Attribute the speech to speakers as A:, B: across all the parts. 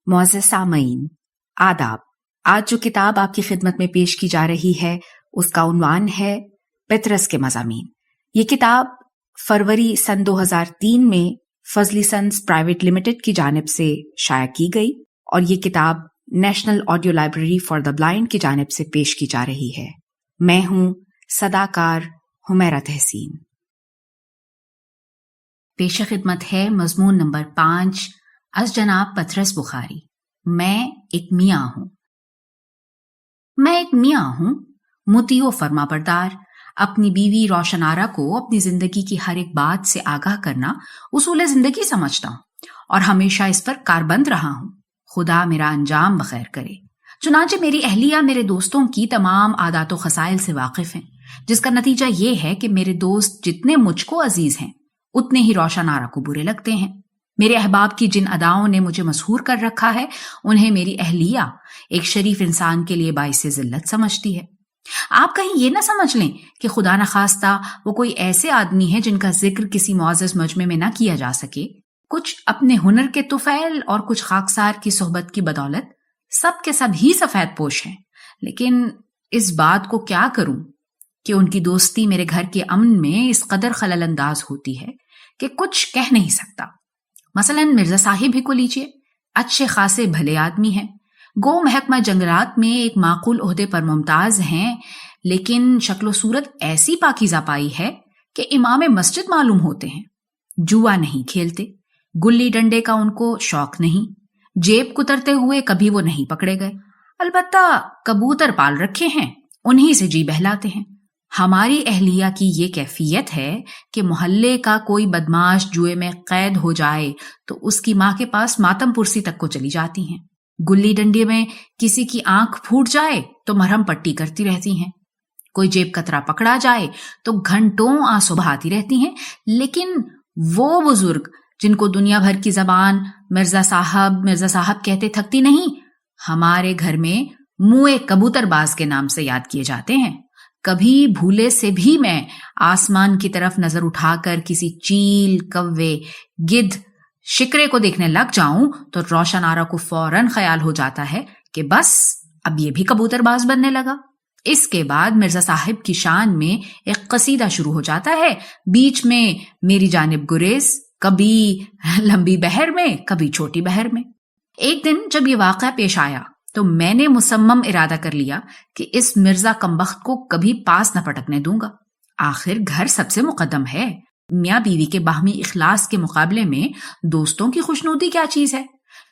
A: मुअज़्ज़ज़ सामईन, आदाब। आज जो किताब आपकी खिदमत में पेश की जा रही है उसका उन्वान है पेतरस के मज़ामीन। ये किताब फरवरी सन 2003 में फजली सन्स प्राइवेट लिमिटेड की जानिब से शाया की गई और ये किताब national audio library for the blind की जानिब से पेश की जा रही है। मैं हूं सदाकार हुमैरा तहसीन। पेश खिदमत है मजमून नंबर 5 अज जनाब पतरस बुखारी। मैं एक मियाँ हूं। मैं एक मियाँ हूं, मुतीओ फरमाबरदार। अपनी बीवी रोशनारा को अपनी जिंदगी की हर एक बात से आगाह करना उसूल जिंदगी समझता हूं और हमेशा इस पर कारबंद रहा हूं। खुदा मेरा अंजाम बखैर करे। चुनांचे मेरी अहलिया मेरे दोस्तों की तमाम आदातो खसाइल से वाकिफ हैं, जिसका नतीजा ये है कि मेरे दोस्त जितने मुझको अजीज हैं उतने ही रोशनारा को बुरे लगते हैं। मेरे अहबाब की जिन अदाओं ने मुझे मशहूर कर रखा है उन्हें मेरी अहलिया एक शरीफ इंसान के लिए बाइसे जिल्लत समझती है। आप कहीं ये ना समझ लें कि खुदा न खास्ता वो कोई ऐसे आदमी है जिनका जिक्र किसी मुअज़्ज़ज़ मजमे में ना किया जा सके। कुछ अपने हुनर के तुफैल और कुछ खाकसार की सोहबत की बदौलत सब के सब ही सफेद पोश हैं, लेकिन इस बात को क्या करूं कि उनकी दोस्ती मेरे घर के अमन में इस कदर खलल अंदाज होती है कि कुछ कह नहीं सकता। मसलन मिर्जा साहिब ही को लीजिए, अच्छे खासे भले आदमी हैं, गो महकमा जंगलात में एक माकूल ओहदे पर मुमताज हैं, लेकिन शक्लो सूरत ऐसी पाकीज़ा पाई है कि इमाम मस्जिद मालूम होते हैं। जुआ नहीं खेलते, गुल्ली डंडे का उनको शौक नहीं, जेब कुतरते हुए कभी वो नहीं पकड़े गए। अलबत्ता कबूतर पाल रखे हैं, उन्हीं से जी बहलाते हैं। हमारी अहलिया की ये कैफियत है कि मोहल्ले का कोई बदमाश जुए में कैद हो जाए तो उसकी माँ के पास मातम पुरसी तक को चली जाती हैं। गुल्ली डंडे में किसी की आंख फूट जाए तो मरहम पट्टी करती रहती हैं। कोई जेब कतरा पकड़ा जाए तो घंटों आंसू बहाती रहती हैं। लेकिन वो बुजुर्ग जिनको दुनिया भर की जबान मिर्जा साहब कहते थकती नहीं, हमारे घर में मुए कबूतरबाज के नाम से याद किए जाते हैं। कभी भूले से भी मैं आसमान की तरफ नजर उठाकर किसी चील, कव्वे, गिद्ध, शिकरे को देखने लग जाऊं तो रोशनारा को फौरन ख्याल हो जाता है कि बस अब ये भी कबूतरबाज बनने लगा। इसके बाद मिर्जा साहिब की शान में एक कसीदा शुरू हो जाता है, बीच में मेरी जानिब गुरेज, कभी लंबी बहर में कभी छोटी बहर में। एक दिन जब ये वाक़या पेश आया तो मैंने मुसम्मम इरादा कर लिया कि इस मिर्जा कमबख्त को कभी पास न पटकने दूंगा। आखिर घर सबसे मुकद्दम है। मियाँ बीवी के बाहमी इखलास के मुकाबले में दोस्तों की खुशनुदी क्या चीज है।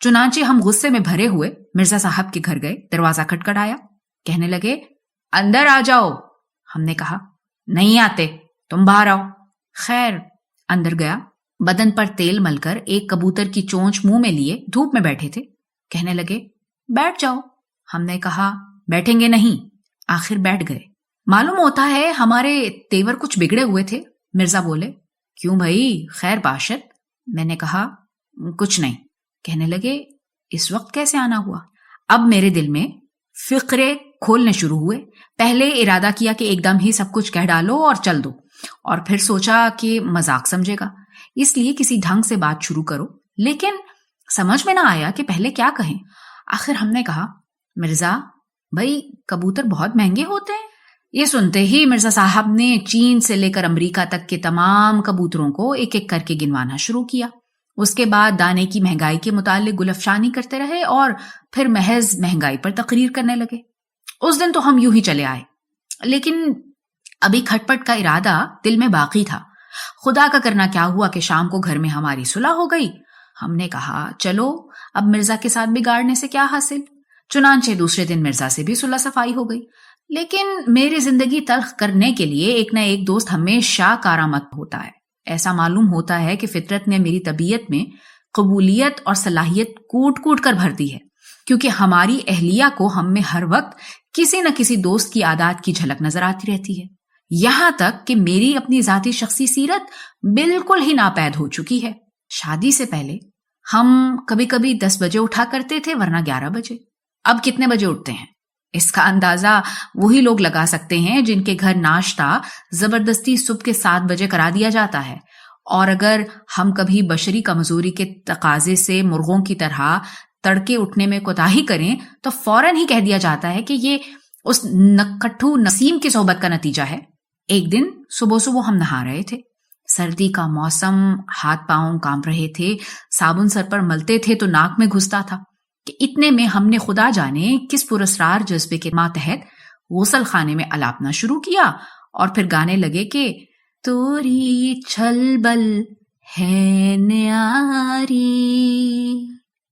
A: चुनांचे हम गुस्से में भरे हुए मिर्जा साहब के घर गए। दरवाजा खटखटाया, कहने लगे अंदर आ जाओ। हमने कहा नहीं आते, तुम बाहर आओ। खैर अंदर गया, बदन पर तेल मलकर एक कबूतर की चोंच मुंह में लिए धूप में बैठे थे। कहने लगे बैठ जाओ। हमने कहा बैठेंगे नहीं। आखिर बैठ गए। मालूम होता है हमारे तेवर कुछ बिगड़े हुए थे। मिर्जा बोले क्यों भाई, खैर बाशत? मैंने कहा कुछ नहीं। कहने लगे इस वक्त कैसे आना हुआ? अब मेरे दिल में फिक्रे खोलने शुरू हुए। पहले इरादा किया कि एकदम ही सब कुछ कह डालो और चल दो, और फिर सोचा कि मजाक समझेगा, इसलिए किसी ढंग से बात शुरू करो। लेकिन समझ में ना आया कि पहले क्या कहें। आखिर हमने कहा मिर्जा भाई कबूतर बहुत महंगे होते हैं। ये सुनते ही मिर्जा साहब ने चीन से लेकर अमेरिका तक के तमाम कबूतरों को एक एक करके गिनवाना शुरू किया। उसके बाद दाने की महंगाई के मुतालिक गुलफशानी करते रहे और फिर महज महंगाई पर तकरीर करने लगे। उस दिन तो हम यूं ही चले आए, लेकिन अभी खटपट का इरादा दिल में बाकी था। खुदा का करना क्या हुआ कि शाम को घर में हमारी सुलह हो गई। हमने कहा चलो अब मिर्जा के साथ बिगाड़ने से क्या हासिल। चुनांचे दूसरे दिन मिर्जा से भी सुलह सफाई हो गई। लेकिन मेरी जिंदगी तल्ख करने के लिए एक न एक दोस्त हमेशा कारामद होता है। ऐसा मालूम होता है कि फितरत ने मेरी तबीयत में कबूलियत और सलाहियत कूट कूट कर भर दी है, क्योंकि हमारी अहलिया को हम में हर वक्त किसी न किसी दोस्त की आदत की झलक नजर आती रहती है। यहां तक कि मेरी अपनी जाती शख्सी सीरत बिल्कुल ही नापैद हो चुकी है। शादी से पहले हम कभी कभी 10 बजे उठा करते थे, वरना 11 बजे। अब कितने बजे उठते हैं इसका अंदाजा वही लोग लगा सकते हैं जिनके घर नाश्ता जबरदस्ती सुबह के 7 बजे करा दिया जाता है। और अगर हम कभी बशरी कमजोरी के तकाजे से मुर्गों की तरह تڑکے اٹھنے میں کوتاہی کریں تو فوراً ہی کہہ دیا جاتا ہے کہ یہ اس نکھٹو نسیم کی صحبت کا نتیجہ ہے۔ ایک دن صبح صبح ہم نہا رہے تھے، سردی کا موسم، ہاتھ پاؤں کانپ رہے تھے، صابن سر پر ملتے تھے تو ناک میں گھستا تھا کہ اتنے میں ہم نے خدا جانے کس پراسرار جذبے کے ماتحت غسل خانے میں الاپنا شروع کیا اور پھر گانے لگے کہ توری چھل بل ہے نیاری۔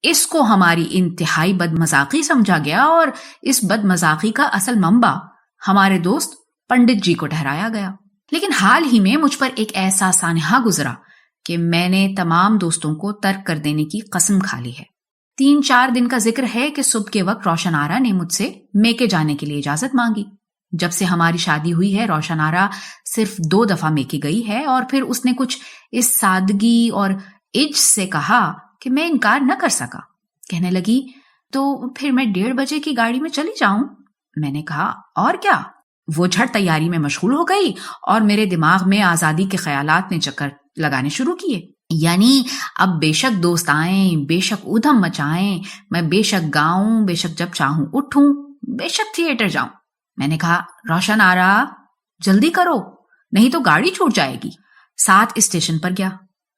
A: اس کو ہماری انتہائی بد مذاقی سمجھا گیا اور اس بد مذاقی کا اصل منبع ہمارے دوست پنڈت جی کو ٹھہرایا گیا۔ لیکن حال ہی میں مجھ پر ایک ایسا سانحہ گزرا کہ میں نے تمام دوستوں کو ترک کر دینے کی قسم کھا لی ہے۔ 3-4 دن کا ذکر ہے کہ صبح کے وقت روشن آرا نے مجھ سے میکے جانے کے لیے اجازت مانگی۔ جب سے ہماری شادی ہوئی ہے روشن آرا صرف 2 دفعہ میکے گئی ہے، اور پھر اس نے کچھ اس سادگی اور عجز سے کہا کہ میں انکار نہ کر سکا۔ کہنے لگی تو پھر میں 1:30 بجے کی گاڑی میں چلی جاؤں؟ میں نے کہا اور کیا؟ وہ جھٹ تیاری میں مشغول ہو گئی اور میرے دماغ میں آزادی کے خیالات نے چکر لگانے شروع کیے۔ یعنی اب بے شک دوست آئیں، بے شک ادھم مچائیں، میں بے شک گاؤں، بے شک جب چاہوں اٹھوں، بے شک تھیٹر جاؤں۔ میں نے کہا روشن آرا جلدی کرو نہیں تو گاڑی چھوٹ جائے گی۔ 7 اسٹیشن پر گیا۔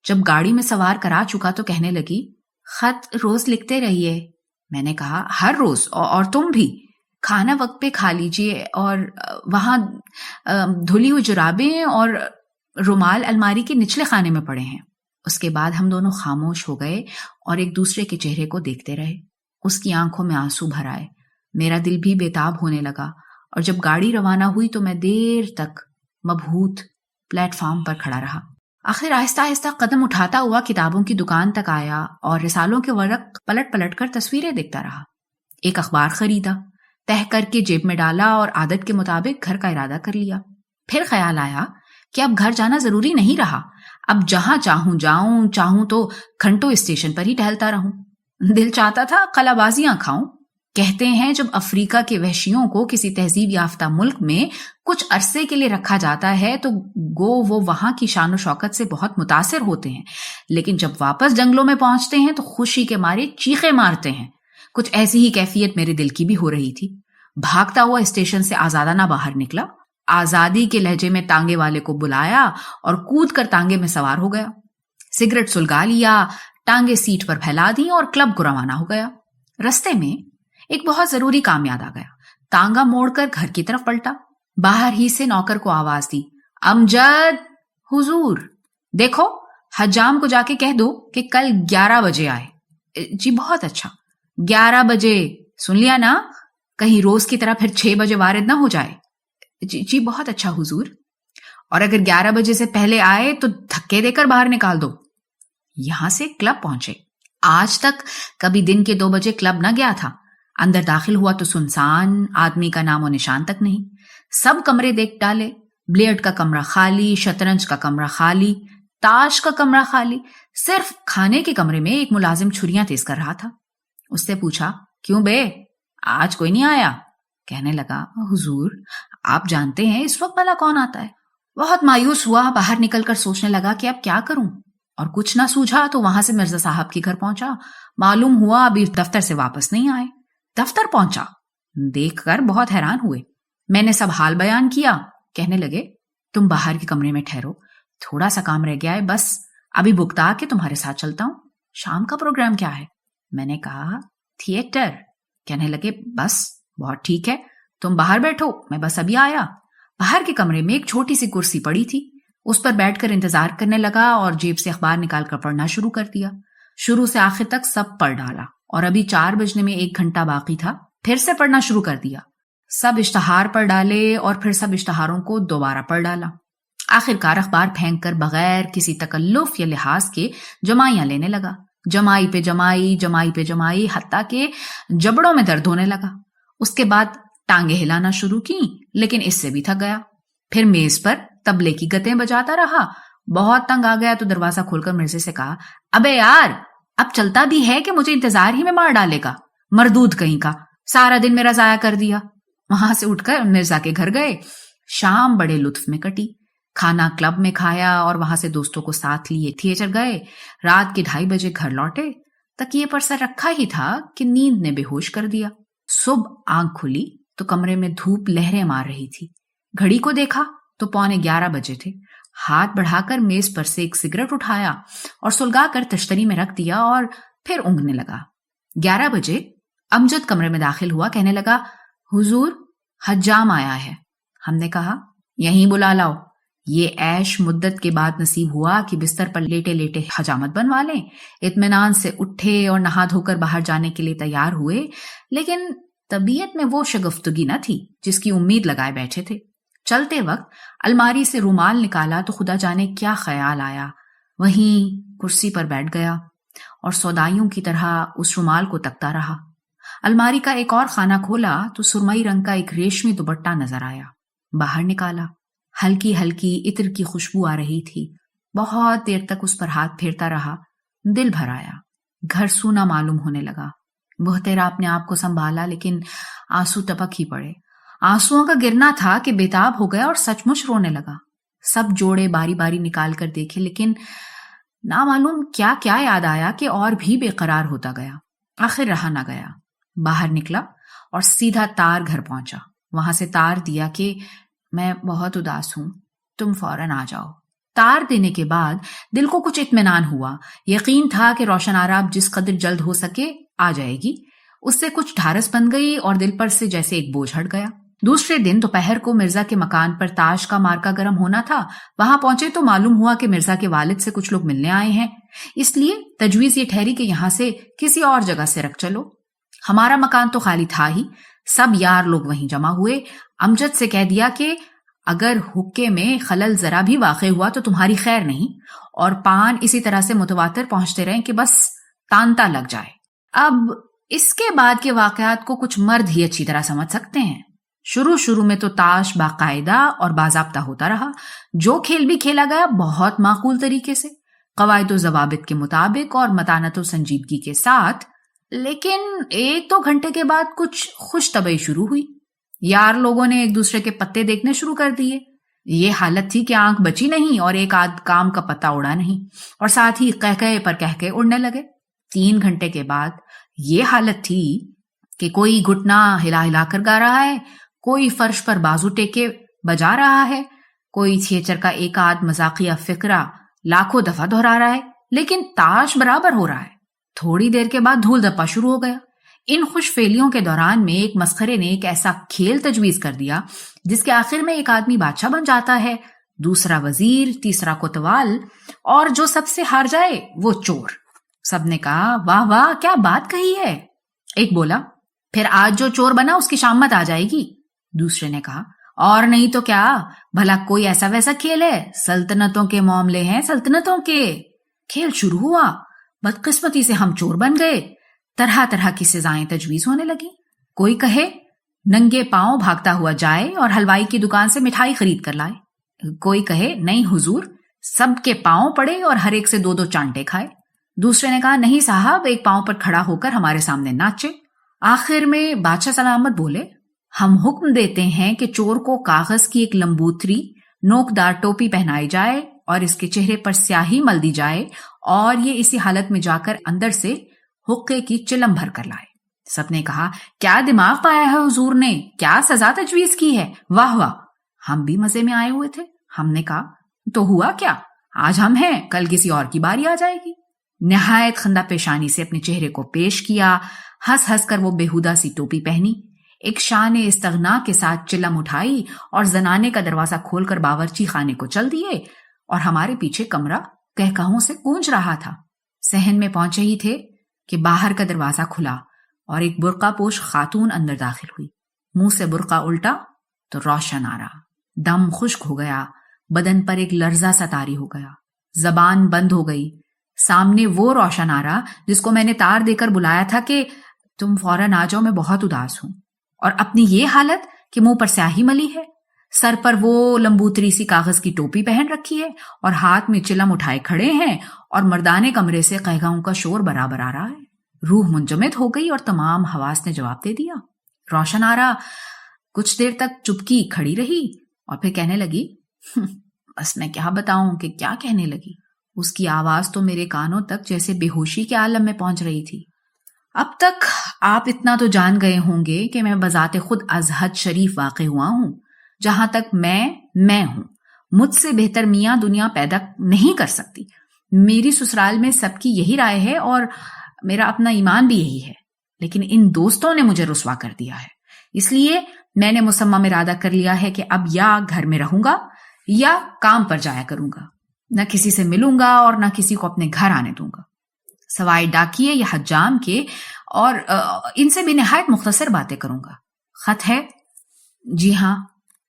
A: جب گاڑی میں سوار کرا چکا تو کہنے لگی خط روز لکھتے رہیے۔ میں نے کہا ہر روز، اور تم بھی کھانا وقت پہ کھا لیجئے، اور وہاں دھلی ہوئی جرابیں اور رومال الماری کے نچلے خانے میں پڑے ہیں۔ اس کے بعد ہم دونوں خاموش ہو گئے اور ایک دوسرے کے چہرے کو دیکھتے رہے۔ اس کی آنکھوں میں آنسو بھر آئے، میرا دل بھی بےتاب ہونے لگا، اور جب گاڑی روانہ ہوئی تو میں دیر تک مبہوت پلیٹ فارم پر کھڑا رہا۔ آخر آہستہ آہستہ قدم اٹھاتا ہوا کتابوں کی دکان تک آیا اور رسالوں کے ورق پلٹ پلٹ کر تصویریں دیکھتا رہا۔ ایک اخبار خریدا، تہہ کر کے جیب میں ڈالا اور عادت کے مطابق گھر کا ارادہ کر لیا۔ پھر خیال آیا کہ اب گھر جانا ضروری نہیں رہا، اب جہاں چاہوں جاؤں، چاہوں تو گھنٹوں اسٹیشن پر ہی ٹہلتا رہوں۔ دل چاہتا تھا قلع بازیاں کھاؤں۔ کہتے ہیں جب افریقہ کے وحشیوں کو کسی تہذیب یافتہ ملک میں کچھ عرصے کے لیے رکھا جاتا ہے تو گو وہ وہاں کی شان و شوکت سے بہت متاثر ہوتے ہیں، لیکن جب واپس جنگلوں میں پہنچتے ہیں تو خوشی کے مارے چیخے مارتے ہیں۔ کچھ ایسی ہی کیفیت میرے دل کی بھی ہو رہی تھی۔ بھاگتا ہوا اسٹیشن سے آزادانہ باہر نکلا، آزادی کے لہجے میں تانگے والے کو بلایا اور کود کر تانگے میں سوار ہو گیا۔ سگریٹ سلگا لیا، ٹانگے سیٹ پر پھیلا دی اور کلب کو روانہ ہو گیا۔ رستے میں ایک بہت ضروری کام یاد آ گیا۔ تانگا موڑ کر گھر کی طرف پلٹا، باہر ہی سے نوکر کو آواز دی، امجد، حضور، دیکھو حجام کو جا کے کہہ دو کہ کل 11 بجے آئے۔ جی بہت اچھا، 11 بجے، سن لیا نا؟ کہیں روز کی طرح پھر 6 بجے وارد نہ ہو جائے۔ جی بہت اچھا حضور، اور اگر 11 بجے سے پہلے آئے تو دھکے دے کر باہر نکال دو۔ یہاں سے کلب پہنچے۔ آج تک کبھی دن کے 2 بجے کلب نہ گیا تھا۔ اندر داخل ہوا تو سنسان، آدمی کا نام و نشان تک نہیں۔ سب کمرے دیکھ ڈالے، بلیئرڈ کا کمرہ خالی، شطرنج کا کمرہ خالی، تاش کا کمرہ خالی، صرف کھانے کے کمرے میں ایک ملازم چھریاں تیز کر رہا تھا۔ اس سے پوچھا، کیوں بے، آج کوئی نہیں آیا؟ کہنے لگا، حضور آپ جانتے ہیں اس وقت بھلا کون آتا ہے؟ بہت مایوس ہوا، باہر نکل کر سوچنے لگا کہ اب کیا کروں، اور کچھ نہ سوجھا تو وہاں سے مرزا صاحب کے گھر پہنچا۔ معلوم ہوا ابھی دفتر سے واپس نہیں آئے۔ دفتر پہنچا، دیکھ کر بہت حیران ہوئے۔ میں نے سب حال بیان کیا۔ کہنے لگے، تم باہر کے کمرے میں ٹھہرو، تھوڑا سا کام رہ گیا ہے، بس ابھی بھگتا کے تمہارے ساتھ چلتا ہوں۔ شام کا پروگرام کیا ہے؟ میں نے کہا، تھیٹر۔ کہنے لگے، بس بہت ٹھیک ہے، تم باہر بیٹھو، میں بس ابھی آیا۔ باہر کے کمرے میں ایک چھوٹی سی کرسی پڑی تھی، اس پر بیٹھ کر انتظار کرنے لگا اور جیب سے اخبار نکال کر پڑھنا شروع کر دیا۔ شروع سے آخر تک سب پڑھ ڈالا، اور ابھی 4 بجنے میں 1 گھنٹہ باقی تھا، پھر سے پڑھنا شروع کر دیا۔ سب اشتہار پڑھ ڈالے اور پھر سب اشتہاروں کو دوبارہ پڑھ ڈالا۔ آخر کار اخبار پھینک کر بغیر کسی تکلف یا لحاظ کے جمائیاں لینے لگا، جمائی پہ جمائی، جمائی پہ جمائی، حتیٰ کہ جبڑوں میں درد ہونے لگا۔ اس کے بعد ٹانگیں ہلانا شروع کی، لیکن اس سے بھی تھک گیا۔ پھر میز پر طبلے کی گتیں بجاتا رہا۔ بہت تنگ آ گیا تو دروازہ کھول کر مرزے سے کہا، ابے یار، اب چلتا بھی ہے کہ مجھے انتظار ہی میں مار ڈالے گا، مردود کہیں کا، سارا دن میرا ضائع کر دیا۔ وہاں سے اٹھ کر مرزا کے گھر گئے۔ شام بڑے لطف میں کٹی، کھانا کلب میں کھایا اور وہاں سے دوستوں کو ساتھ لیے تھیٹر گئے۔ رات کے 2:30 بجے گھر لوٹے۔ तकिए पर सर रखा ही था कि नींद ने बेहोश कर दिया। सुबह आंख खुली तो कमरे में धूप लहरें मार रही थी। घड़ी को देखा तो 11:15 बजे थे। हाथ बढ़ाकर मेज पर से एक सिगरेट उठाया और सुलगा कर तश्तरी में रख दिया और फिर ऊँघने लगा। 11 बजे अमजद कमरे में दाखिल हुआ। कहने लगा, हुजूर हज्जाम आया है। हमने कहा, यहीं बुला लाओ। ये ऐश मुद्दत के बाद नसीब हुआ कि बिस्तर पर लेटे लेटे हजामत बनवा लें। इत्मीनान से उठे और नहा धोकर बाहर जाने के लिए तैयार हुए, लेकिन तबीयत में वो शगुफ्तगी न थी जिसकी उम्मीद लगाए बैठे थे। चलते वक्त अलमारी से रुमाल निकाला तो खुदा जाने क्या ख्याल आया। वहीं कुर्सी पर बैठ गया और सौदाइयों की तरह उस रुमाल को तकता रहा। अलमारी का एक और खाना खोला तो सुरमई रंग का एक रेशमी दुपट्टा नजर आया। बाहर निकाला। हल्की हल्की इत्र की खुशबू आ रही थी। बहुत देर तक उस पर हाथ फेरता रहा। दिल भर आया। घर सूना मालूम होने लगा। मुहतेरा अपने आप को संभाला, लेकिन आंसू टपक ही पड़े। आंसुओं का गिरना था कि बेताब हो गया और सचमुच रोने लगा। सब जोड़े बारी बारी निकाल कर देखे, लेकिन ना मालूम क्या क्या याद आया कि और भी बेकरार होता गया। आखिर रहा ना गया। बाहर निकला और सीधा तार घर पहुंचा। वहां से तार दिया कि मैं बहुत उदास हूं, तुम फौरन आ जाओ। तार देने के बाद दिल को कुछ इत्मीनान हुआ। यकीन था कि रोशन आरा जिस कदर जल्द हो सके आ जाएगी। उससे कुछ ढारस बन गई और दिल पर से जैसे एक बोझ हट गया। दूसरे दिन दोपहर को मिर्जा के मकान पर ताश का मार्का गर्म होना था। वहां पहुंचे तो मालूम हुआ कि मिर्जा के वालिद से कुछ लोग मिलने आए हैं। इसलिए तजवीज ये ठहरी कि यहां से किसी और जगह से रख चलो। हमारा मकान तो खाली था ही। सब यार लोग वहीं जमा हुए। अमजद से कह दिया कि अगर हुक्के में खलल जरा भी वाक़ हुआ तो तुम्हारी खैर नहीं, और पान इसी तरह से मुतवातिर पहुंचते रहें कि बस तांता लग जाए। अब इसके बाद के वाकयात को कुछ मर्द ही अच्छी तरह समझ सकते हैं। शुरू में तो ताश बाकायदा और बाज़ाब्ता होता रहा। जो खेल भी खेला गया बहुत माकूल तरीके से, कवायद व ज़वाबित के मुताबिक और मतानत व संजीदगी के साथ। लेकिन 1-2 घंटे के बाद कुछ खुश तबई शुरू हुई। यार लोगों ने एक दूसरे के पत्ते देखने शुरू कर दिए। ये हालत थी कि आंख बची नहीं और एक आध काम का पत्ता उड़ा नहीं, और साथ ही कहकहे पर कहकहे उड़ने लगे। 3 घंटे के बाद ये हालत थी कि कोई घुटना हिला हिला कर गा रहा है, कोई फर्श पर बाजू टेके बजा रहा है, कोई थिएटर का एक आध मजाकिया फिक्रा लाखों दफा दोहरा रहा है, लेकिन ताश बराबर हो रहा है। थोड़ी देर के बाद धूल धप्पा शुरू हो गया। इन खुश फेलियों के दौरान में एक मस्खरे ने एक ऐसा खेल तजवीज कर दिया जिसके आखिर में एक आदमी बादशाह बन जाता है, दूसरा वजीर, तीसरा कोतवाल, और जो सबसे हार जाए वो चोर। सबने कहा, वाह वाह क्या बात कही है। एक बोला, फिर आज जो चोर बना उसकी शामत आ जाएगी। दूसरे ने कहा, और नहीं तो क्या, भला कोई ऐसा वैसा खेल है, सल्तनतों के मामले हैं, सल्तनतों के। खेल शुरू हुआ। बदकिस्मती से हम चोर बन गए। तरह तरह की सजाएं तजवीज होने लगी। कोई कहे नंगे पांव भागता हुआ जाए और हलवाई की दुकान से मिठाई खरीद कर लाए। कोई कहे नहीं हुजूर, सबके पांव पड़े और हर एक से 2-2 चांटे खाए। दूसरे ने कहा, नहीं साहब, एक पांव पर खड़ा होकर हमारे सामने नाचे। आखिर में बादशाह सलामत बोले, हम हुक्म देते हैं कि चोर को कागज की एक लंबूतरी नोकदार टोपी पहनाई जाए और इसके चेहरे पर स्याही मल दी जाए और ये इसी हालत में जाकर अंदर से हुक्के की चिलम भर कर लाए। सबने कहा, क्या दिमाग पाया है हुजूर ने, क्या सजा तजवीज की है, वाह वाह। हम भी मजे में आए हुए थे। हमने कहा, तो हुआ क्या, आज हम हैं, कल किसी और की बारी आ जाएगी। निहायत खंदा पेशानी से अपने चेहरे को पेश किया। हंस हंस कर वो बेहुदा सी टोपी पहनी, एक शान इस्तगना के साथ चिलम उठाई और जनाने का दरवाजा खोलकर बावर्ची खाने को चल दिए, और हमारे पीछे कमरा कहकहों से गूंज रहा था। सहन में पहुंचे ही थे कि बाहर का दरवाजा खुला और एक बुर्का पोश खातून अंदर दाखिल हुई। मुंह से बुर्का उल्टा तो रोशन आरा। दम खुश्क हो गया, बदन पर एक लर्जा सा तारी हो गया, जबान बंद हो गई। सामने वो रोशन आरा जिसको मैंने तार देकर बुलाया था कि तुम फौरन आ जाओ, मैं बहुत उदास हूं, और अपनी ये हालत कि मुंह पर स्याही मली है, सर पर वो लंबूतरी सी कागज की टोपी पहन रखी है और हाथ में चिलम उठाए खड़े हैं, और मर्दाने कमरे से कहगाओं का शोर बराबर आ रहा है। रूह मुंजमद हो गई और तमाम हवास ने जवाब दे दिया। रोशन आरा कुछ देर तक चुपकी खड़ी रही और फिर कहने लगी, बस मैं क्या बताऊं कि क्या कहने लगी। اس کی آواز تو میرے کانوں تک جیسے بے ہوشی کے عالم میں پہنچ رہی تھی. اب تک آپ اتنا تو جان گئے ہوں گے کہ میں بذات خود از حد شریف واقع ہوا ہوں. جہاں تک میں ہوں، مجھ سے بہتر میاں دنیا پیدا نہیں کر سکتی. میری سسرال میں سب کی یہی رائے ہے اور میرا اپنا ایمان بھی یہی ہے، لیکن ان دوستوں نے مجھے رسوا کر دیا ہے. اس لیے میں نے مصمم ارادہ کر لیا ہے کہ اب یا گھر میں رہوں گا یا کام پر جایا کروں گا. نہ کسی سے ملوں گا اور نہ کسی کو اپنے گھر آنے دوں گا، سوائے ڈاکیے یا حجام کے، اور ان سے بھی نہایت مختصر باتیں کروں گا. خط ہے؟ جی ہاں.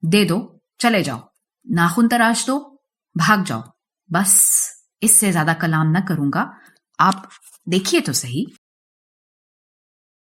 A: دے دو، چلے جاؤ، ناخن تراش دو، بھاگ جاؤ. بس اس سے زیادہ کلام نہ کروں گا. آپ دیکھیے تو صحیح.